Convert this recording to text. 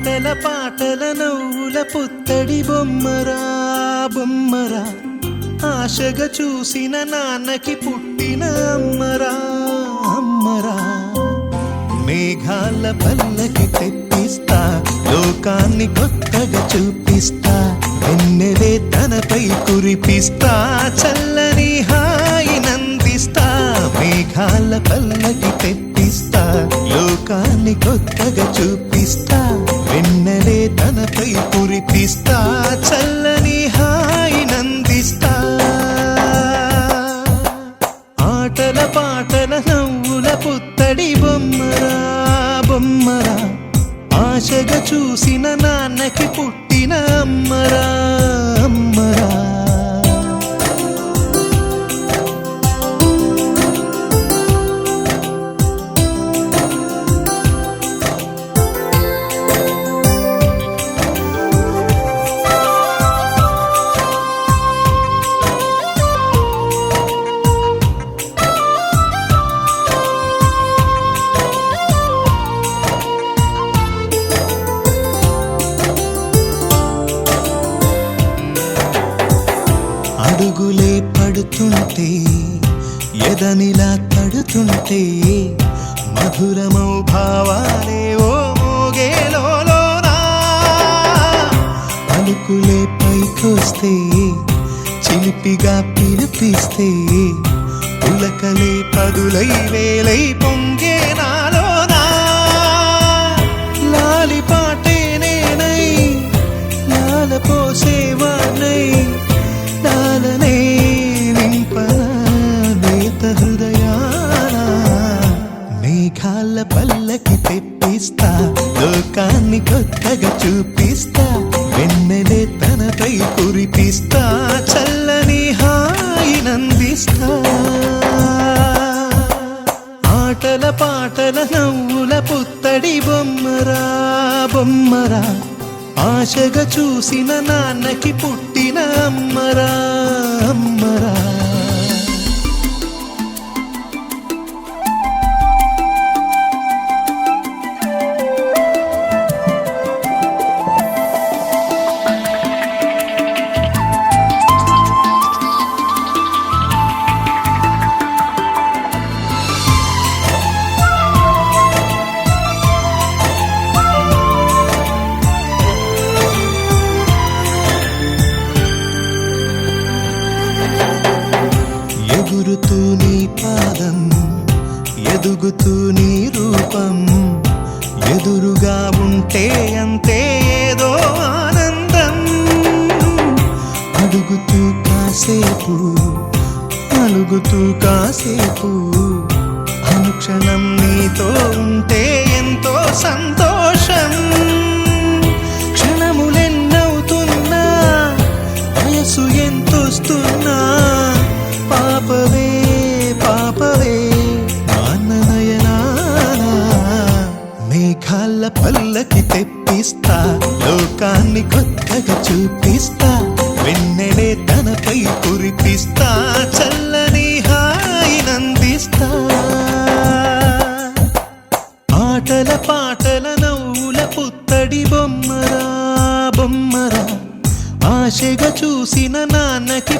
ఆటల పాటల నవ్వుల పుత్తడి బొమ్మరా బొమ్మరా, ఆశగా చూసిన నాన్నకి పుట్టిన అమ్మరా అమ్మరా. మేఘాల పల్లకి తెప్పిస్తా, లోకాన్ని కొత్తగా చూపిస్తా, వెన్నెలే తనపై కురిపిస్తా, చల్లని హాయి నందిస్తా. మేఘాల పల్లకి తెప్పిస్తా, లోకాన్ని కొత్తగా చూపిస్తా, వెన్నెలే తనపై కురిపిస్తా, చల్లని హాయి నందిస్తా. ఆటల పాటల నవ్వుల పుత్తడి బొమ్మరా బొమ్మరా, ఆశగా చూసిన నాన్నకి పుట్టిన అమ్మరా అమ్మరా. అడుగులే పడుతుంటే, ఎదనిలా తడుతుంటే, మధురమౌ భావాలే ఓ మోగేలోనా. పలుకులే పైకొస్తే, చిలిపిగా పిలిపిస్తే, పులకలే పదులై వేలై పొంగే నాలోనా. లాలి పాటే నేనై, లాల పోసేవాణ్ణై, లాలనే నింపనా నేత హృదయాన. మేఘాల పల్లకి తెప్పిస్తా, లోకాన్ని కొత్తగా చూపిస్తా, వెన్నెలే తనపై కురిపిస్తా, చల్లని హాయి నందిస్తా. ఆటల పాటల నవ్వుల పుత్తడి బొమ్మరా బొమ్మరా, ఆశగా చూసిన నాన్నకి పుట్టిన అమ్మరా అమ్మరా. ఎగురుతూ నీ పాదం, ఎదుగుతూ నీ రూపం, ఎదురుగా ఉంటే అంతే ఏదో ఆనందం. అడుగుతూ కాసేపు, అలుగుతూ కాసేపు, అనుక్షణం నీతో ఉంటే ఎంతో సంతోషం. క్షణములెన్నవుతున్నా, వయసు ఎంతొస్తున్నా, పాపవే పాపవే నాన్న నయనానా. మేఘాల పల్లకి తెప్పిస్తా, లోకాన్ని కొత్తగా చూపిస్తా, వెన్నెలే తనపై కురిపిస్తా, చల్లని హాయి నందిస్తా. ఆటల పాటల నవ్వుల పుత్తడి బొమ్మరా బొమ్మరా, ఆశగా చూసిన నాన్నకి